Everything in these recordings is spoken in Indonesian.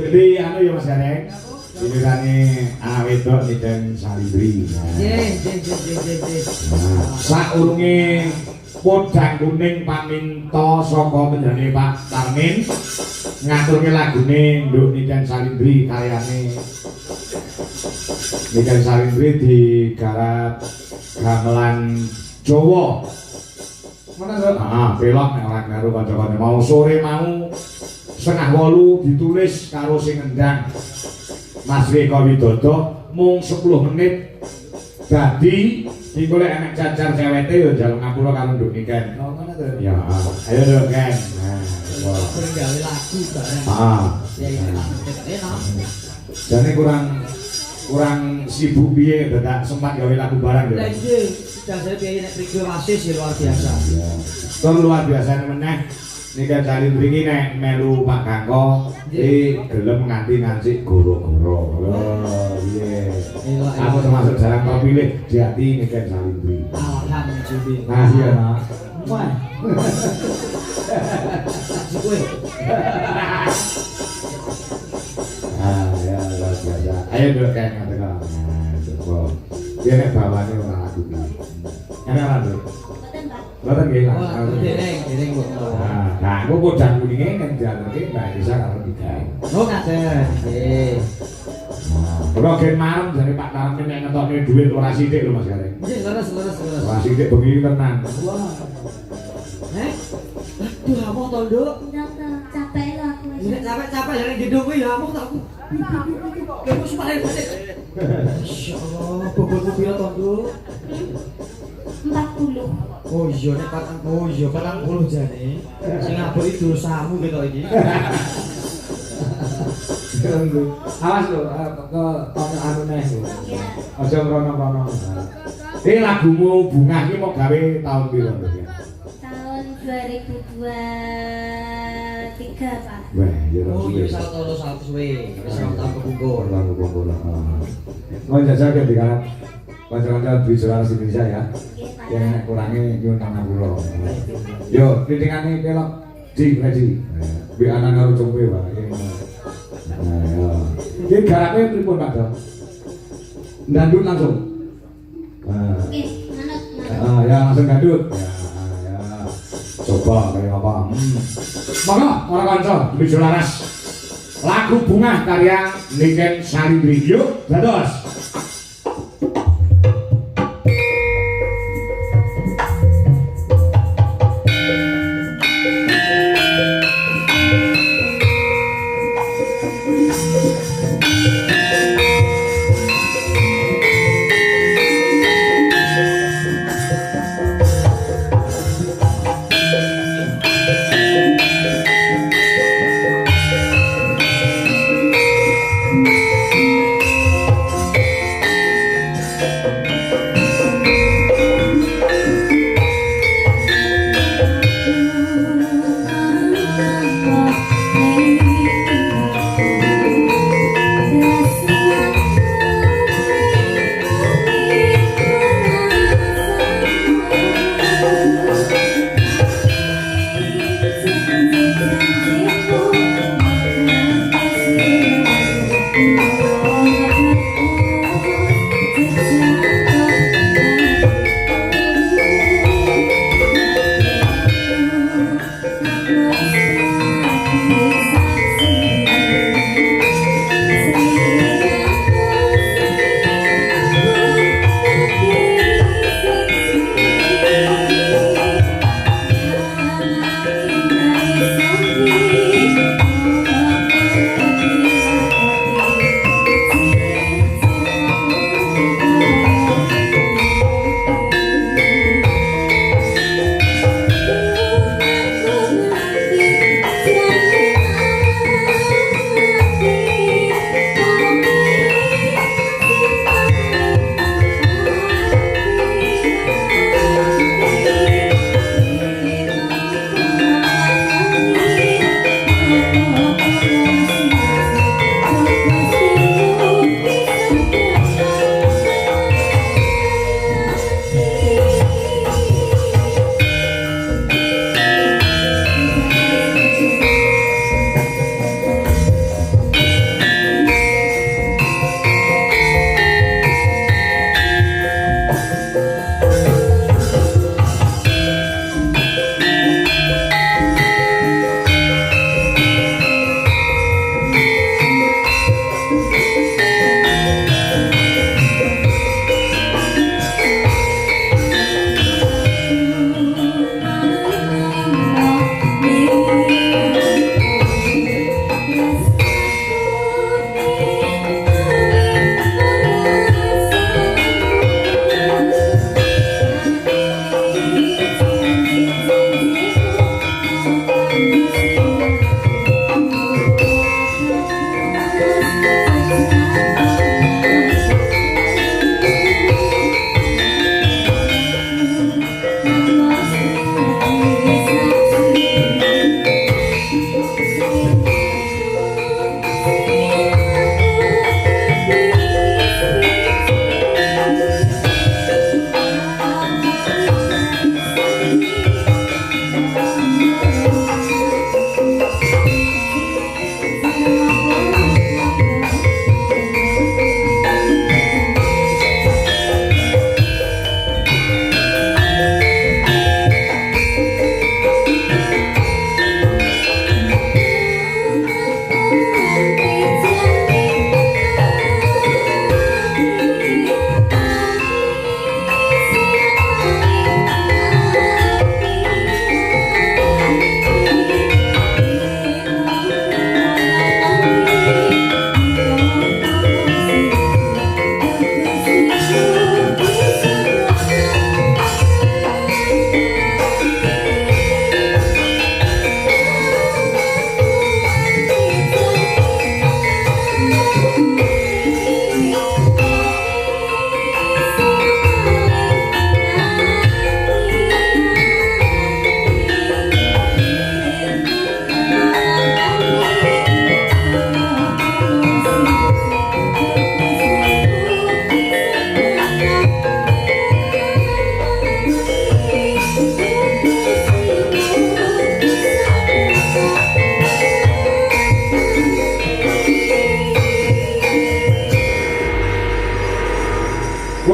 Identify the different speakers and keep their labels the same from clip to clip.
Speaker 1: Jadi anu ya Mas Gareng. Pikirannya anak wedok dan salibri. Saurunge podang kuning paminta saka penjane Pak Tarmin ngaturke lagune Nduk Niken Salindri karyane Niken Salindri digarap gamelan Jawa. Mana to? Belok nek ora karo kanca-kanca mau sore mau 7:30 ditulis karo sing ngendang Mas Riko Widodo mung 10 menit dadi iki golek enek cacar cewete yo njaluk ngapura karo Nduk Niken. Oh ngono to. Ya, ayo Nduk Ken. Nah, sering gawe lagu bareng. Ya enak. Jane kurang sibuk piye dadak sempat gawe lagu bareng yo. Lah iya, dasare piye nek Riko Wasis ya luar biasa. Ya. Luar biasa meneh. Niken Salindri iki nek melu Pak Kangko iki gelem nganti goro-goro. Oh, iya. Aku termasuk jarang terpilih di hati Niken Salindri. Alhamdulillah. Nah, iya, Nak. Wah. Kowe. Ya, luar biasa. Ayo Nduk kayak ngaten. Coba. Dia nek bawane ora lagu iki. Enak ora, Nduk? Mboten nggih. Dereng kok. Nah, kok podang kuninge nek diaturke Mbak Desa karo Tiga. Oh, ngaten. Nggih. Ora gen marem jare Pak Tarmin nek ngetokne dhuwit ora sithik lho Mas Gareng. Nggih, leres. Ora sithik bengi tenan. Wah. Aduh, apa to, Nduk? Capek lho aku. Nek capek jare gendong kuwi ya aku tak aku. Kamu sumpah balik. Masyaallah, bobotmu pira to, Nduk? 40. Oh iya nek 40 jane. Sing ngaburi dosamu ketok iki. Awas lho, kok anu neh lho. Aja mrono-mrono. Iki lagumu Bungah iki mau gawe tahun piro, Nduk? Tahun 2023, Pak. Wah, ya suwe. Salah suwe. Wis tahun kepungkur. Mau jajal ke dikarep kanca-kanca duwe suara Indonesia ya. Yang nek kurange nyuwun pangapura. Yo, titingane pelok di. Bi anak karo compe wae. Nah, yo. Iki garape pripun Pak Do? Ndandut langsung. Nggih, manut. Ya langsung gandut. Ya. Coba kaya apa? Monggo para kanca duwe laras. Lagu Bungah karya Niken Salindri. Yuk, dados.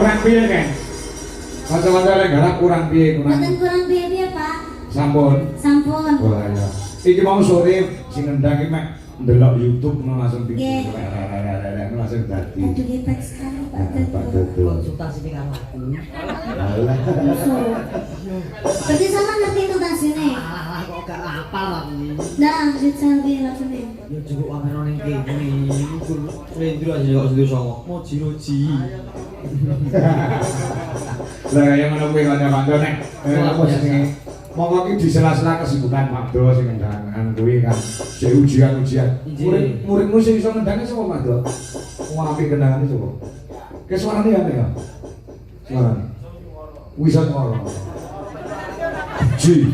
Speaker 1: kurang piye kan? Kanca-kanca lek garap kurang piye kurang.
Speaker 2: Mboten kurang piye-piye, Pak.
Speaker 1: Sampun.
Speaker 2: Sampun.
Speaker 1: Wah ya. Iki mau sore sing ngendang iki mek ndelok YouTube langsung
Speaker 2: Nggih.
Speaker 1: langsung dadi.
Speaker 2: Aduh hebat sekali Pak
Speaker 1: Pak
Speaker 2: Dodo.
Speaker 1: Dodo.
Speaker 3: Konsultasi karo aku.
Speaker 1: Alah.
Speaker 2: Berarti sama ngerti tugasnya.
Speaker 3: Alah kok gak hafal aku.
Speaker 2: Nah, dicawi langsungnya.
Speaker 3: Ya cukup kamera ning kene. Iku Rendro aja kok sudah songo. Moji-moji.
Speaker 1: Lah kaya ngono kuwi kanca-kanca nek apa jenenge monggo iki di sela-sela kesibukan Pak Do sing ngendangan kuwi kan sik ujian-ujian. Murid-muridmu sing iso ngendangi sapa Pak Do? Wong apik kendangane sapa? Ke suarane ya ya. Suarane. Wis ora. Ji.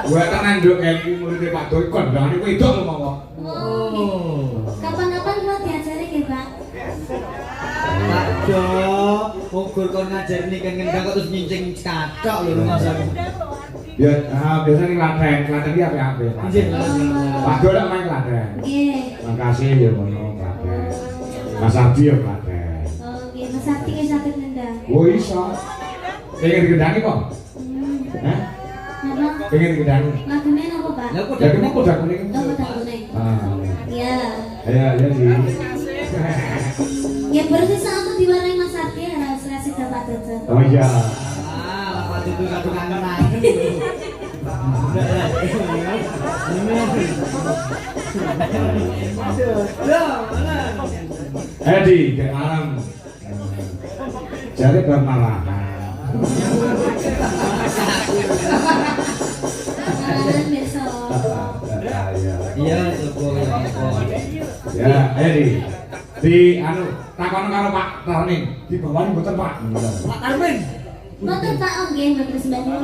Speaker 1: Gua kan nduk ilmu murid Pak Do kondangane wedok lho monggo.
Speaker 2: Oh. Kapan-kapan lo diajari ya, Pak?
Speaker 3: Pak Do, ukur kon ngajarne kan ngendang kok terus nyincing kathok lho Mas aku.
Speaker 1: Biasa nih klaten iki apik-apik.
Speaker 3: Nggih.
Speaker 1: Pak Do lek main klaten.
Speaker 2: Nggih.
Speaker 1: Makasih ya ngono klaten. Mas Abdi ya klaten.
Speaker 2: Oh, nggih, Mas Sakti ki saged nendang.
Speaker 1: Oh iso. Pengen digendangi kok? Hah?
Speaker 2: Napa?
Speaker 1: Pengen digendangi.
Speaker 2: Lagune napa, Pak?
Speaker 3: Lah kok
Speaker 1: Jadi mau kuda kuning.
Speaker 2: Oh, kuda kuning.
Speaker 1: Ah.
Speaker 2: Iya.
Speaker 1: Ya sih.
Speaker 2: Ya berarti saat itu diwarai Mas Sakti harus kasih ke Pak Dodo.
Speaker 1: Oh iya.
Speaker 3: Ah, Pak Dodo kado kangen.
Speaker 1: Edi, ke alam. Jadi bermarahan.
Speaker 2: Kalian besok.
Speaker 3: Iya, cukup ya.
Speaker 1: Ya, Edi. Di anu takon karo Pak Tarning, di bawah mboten Pak.
Speaker 3: Pak Tarmin.
Speaker 2: Mboten Pak, oh nggih, mboten sembahyang.